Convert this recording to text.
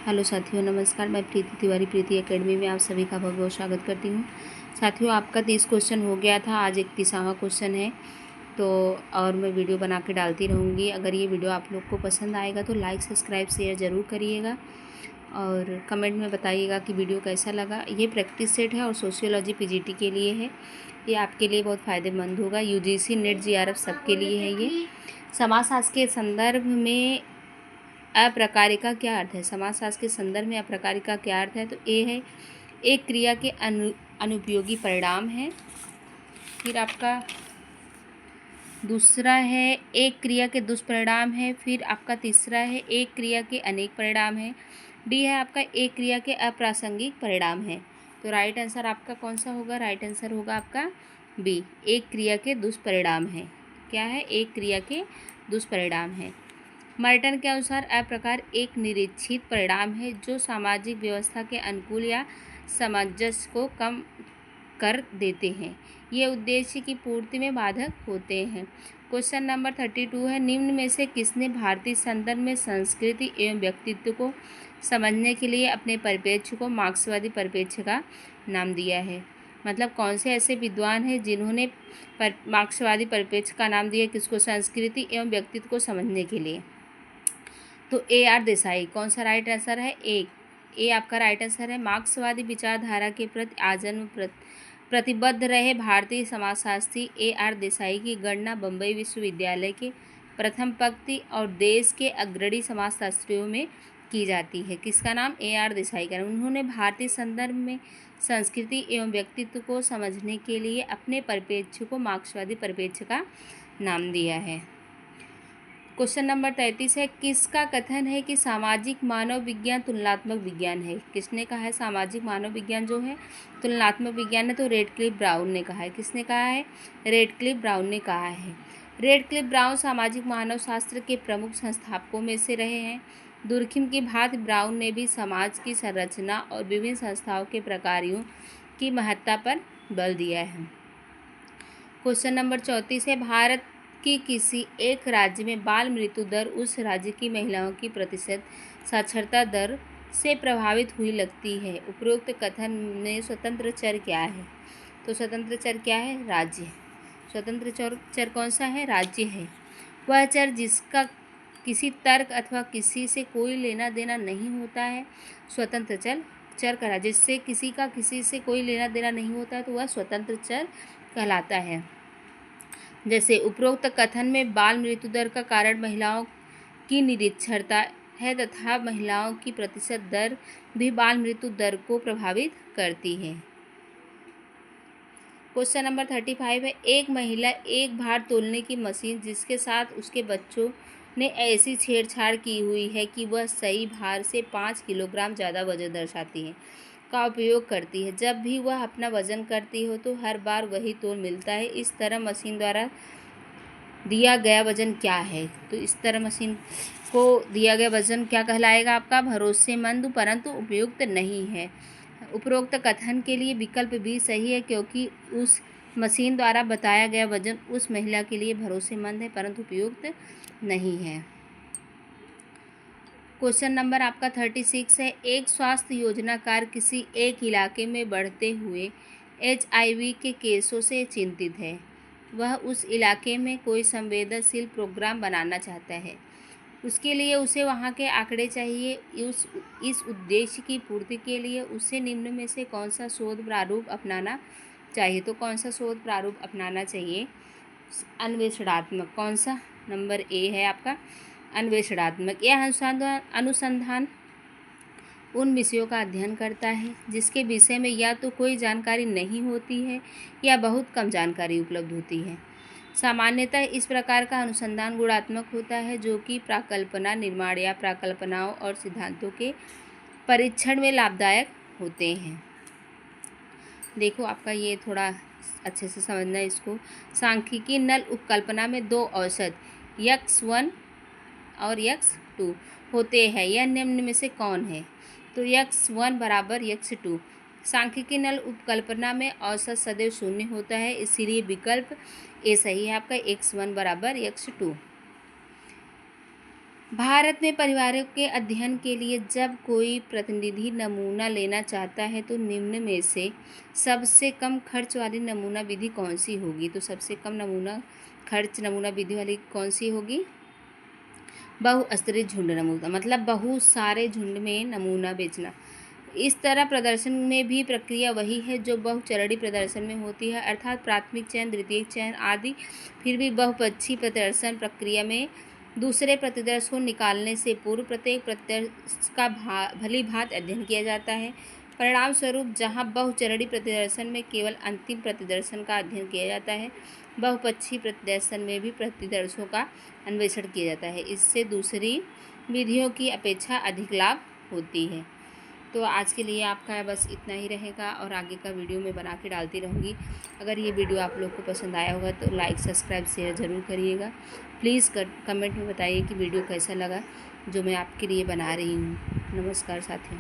Hello साथियों, नमस्कार। मैं प्रीति तिवारी प्रीति एकेडमी में आप सभी का बहुत बहुत स्वागत करती हूँ। साथियों, आपका 30 क्वेश्चन हो गया था, आज 31वां क्वेश्चन है। तो और मैं वीडियो बना के डालती रहूँगी। अगर ये वीडियो आप लोग को पसंद आएगा तो लाइक सब्सक्राइब शेयर ज़रूर करिएगा और कमेंट में बताइएगा कि वीडियो कैसा लगा। ये प्रैक्टिस सेट है और सोशियोलॉजी पीजीटी के लिए है। ये आपके लिए बहुत फ़ायदेमंद होगा। यूजीसी नेट जीआरएफ सबके लिए है। ये समाजशास्त्र के संदर्भ में अप्रकारिका क्या अर्थ है? समाजशास्त्र के संदर्भ में अप्रकारिका क्या अर्थ है? तो ए है एक क्रिया के अनुपयोगी परिणाम है। फिर आपका दूसरा है एक क्रिया के दुष्परिणाम है। फिर आपका तीसरा है एक क्रिया के अनेक परिणाम है। डी है आपका एक क्रिया के अप्रासंगिक परिणाम है। तो राइट आंसर आपका कौन सा होगा? राइट आंसर होगा आपका बी, एक क्रिया के दुष्परिणाम है। क्या है? एक क्रिया के दुष्परिणाम है। मर्टन के अनुसार अप्रकार एक निरीक्षित परिणाम है जो सामाजिक व्यवस्था के अनुकूल या सामंजस्य को कम कर देते हैं। ये उद्देश्य की पूर्ति में बाधक होते हैं। क्वेश्चन नंबर 32 है, निम्न में से किसने भारतीय संदर्भ में संस्कृति एवं व्यक्तित्व को समझने के लिए अपने परिप्रेक्ष्य को मार्क्सवादी परिप्रेक्ष्य का नाम दिया है? मतलब कौन से ऐसे विद्वान हैं जिन्होंने मार्क्सवादी परिप्रेक्ष्य का नाम दिया किसको? संस्कृति एवं व्यक्तित्व को समझने के लिए। तो AR देसाई कौन सा राइट आंसर है? ए आपका राइट आंसर है। मार्क्सवादी विचारधारा के प्रति आजन्म प्रतिबद्ध रहे भारतीय समाजशास्त्री AR देसाई की गणना बम्बई विश्वविद्यालय के प्रथम पंक्ति और देश के अग्रणी समाजशास्त्रियों में की जाती है। किसका नाम? AR देसाई का। उन्होंने भारतीय संदर्भ में संस्कृति एवं व्यक्तित्व को समझने के लिए अपने परिप्रेक्ष्य को मार्क्सवादी परिप्रेक्ष्य का नाम दिया है। क्वेश्चन नंबर 33 है, किसका कथन है कि सामाजिक मानव विज्ञान तुलनात्मक विज्ञान है? किसने कहा है सामाजिक मानव विज्ञान जो है तुलनात्मक विज्ञान है? तो रेडक्लिफ ब्राउन ने कहा है। किसने कहा है? रेडक्लिफ ब्राउन ने कहा है। रेडक्लिफ ब्राउन सामाजिक मानव शास्त्र के प्रमुख संस्थापकों में से रहे हैं। दुर्खिम की भांति ब्राउन ने भी समाज की संरचना और विभिन्न संस्थाओं के प्रकारों की महत्ता पर बल दिया है। क्वेश्चन नंबर 34 है, भारत कि किसी एक राज्य में बाल मृत्यु दर उस राज्य की महिलाओं की प्रतिशत साक्षरता दर से प्रभावित हुई लगती है। उपरोक्त कथन में स्वतंत्र चर क्या है? तो स्वतंत्र चर क्या है? राज्य। स्वतंत्र चर कौन सा है? राज्य है। वह चर जिसका किसी तर्क अथवा किसी से कोई लेना देना नहीं होता है स्वतंत्र चर कहा। जिससे किसी का किसी से कोई लेना देना नहीं होता है तो वह स्वतंत्र चर कहलाता है। जैसे उपरोक्त कथन में बाल मृत्यु दर का कारण महिलाओं की निरक्षरता है तथा महिलाओं की प्रतिशत दर भी बाल मृत्यु दर को प्रभावित करती है। क्वेश्चन नंबर 35 है, एक महिला एक भार तोलने की मशीन जिसके साथ उसके बच्चों ने ऐसी छेड़छाड़ की हुई है कि वह सही भार से 5 किलोग्राम ज़्यादा वजन दर्शाती है का उपयोग करती है। जब भी वह अपना वजन करती हो तो हर बार वही तोल मिलता है। इस तरह मशीन द्वारा दिया गया वजन क्या है? तो इस तरह मशीन को दिया गया वजन क्या कहलाएगा? आपका भरोसेमंद परंतु उपयुक्त नहीं है। उपरोक्त कथन के लिए विकल्प भी सही है क्योंकि उस मशीन द्वारा बताया गया वजन उस महिला के लिए भरोसेमंद है परंतु उपयुक्त नहीं है। क्वेश्चन नंबर आपका 36 है, एक स्वास्थ्य योजनाकार किसी एक इलाके में बढ़ते हुए HIV के केसों से चिंतित है। वह उस इलाके में कोई संवेदनशील प्रोग्राम बनाना चाहता है। उसके लिए उसे वहाँ के आंकड़े चाहिए। इस उद्देश्य की पूर्ति के लिए उसे निम्न में से कौन सा शोध प्रारूप अपनाना चाहिए? तो कौन सा शोध प्रारूप अपनाना चाहिए? अन्वेषणात्मक। कौन सा? नंबर ए है आपका अन्वेषणात्मक। यह अनुसंधान उन विषयों का अध्ययन करता है जिसके विषय में या तो कोई जानकारी नहीं होती है या बहुत कम जानकारी उपलब्ध होती है। सामान्यतः इस प्रकार का अनुसंधान गुणात्मक होता है जो कि प्राकल्पना निर्माण या प्राकल्पनाओं और सिद्धांतों के परीक्षण में लाभदायक होते हैं। देखो आपका ये थोड़ा अच्छे से समझना है इसको। सांख्यिकी नल उपकल्पना में दो औसत x1 और x2 होते हैं। यह निम्न में से कौन है? तो x1 बराबर x2। सांख्यिकी नल उपकल्पना में औसत सदैव शून्य होता है, इसीलिए विकल्प ए सही है आपका, x1 बराबर x2। भारत में परिवारों के अध्ययन के लिए जब कोई प्रतिनिधि नमूना लेना चाहता है तो निम्न में से सबसे कम खर्च वाली नमूना विधि कौन सी होगी? तो सबसे कम नमूना विधि वाली कौन सी होगी? बहुस्तरीय झुंड नमूना, मतलब बहुत सारे झुंड में नमूना बेचना। इस तरह प्रदर्शन में भी प्रक्रिया वही है जो बहुचरणीय प्रदर्शन में होती है, अर्थात प्राथमिक चयन, द्वितीयक चयन आदि। फिर भी बहुपक्षीय प्रदर्शन प्रक्रिया में दूसरे प्रतिदर्श को निकालने से पूर्व प्रत्येक प्रतिदर्श का भली भांति अध्ययन किया जाता है। परिणाम स्वरूप जहाँ बहुचरणीय प्रतिदर्शन में केवल अंतिम प्रतिदर्शन का अध्ययन किया जाता है, बहुपक्षीय प्रतिदर्शन में भी प्रतिदर्शों का अन्वेषण किया जाता है। इससे दूसरी विधियों की अपेक्षा अधिक लाभ होती है। तो आज के लिए आपका बस इतना ही रहेगा और आगे का वीडियो मैं बना के डालती रहूँगी। अगर ये वीडियो आप लोग को पसंद आया होगा तो लाइक, सब्सक्राइब, शेयर ज़रूर करिएगा। प्लीज़ कमेंट में बताइए कि वीडियो कैसा लगा जो मैं आपके लिए बना रही हूँ। नमस्कार साथियों।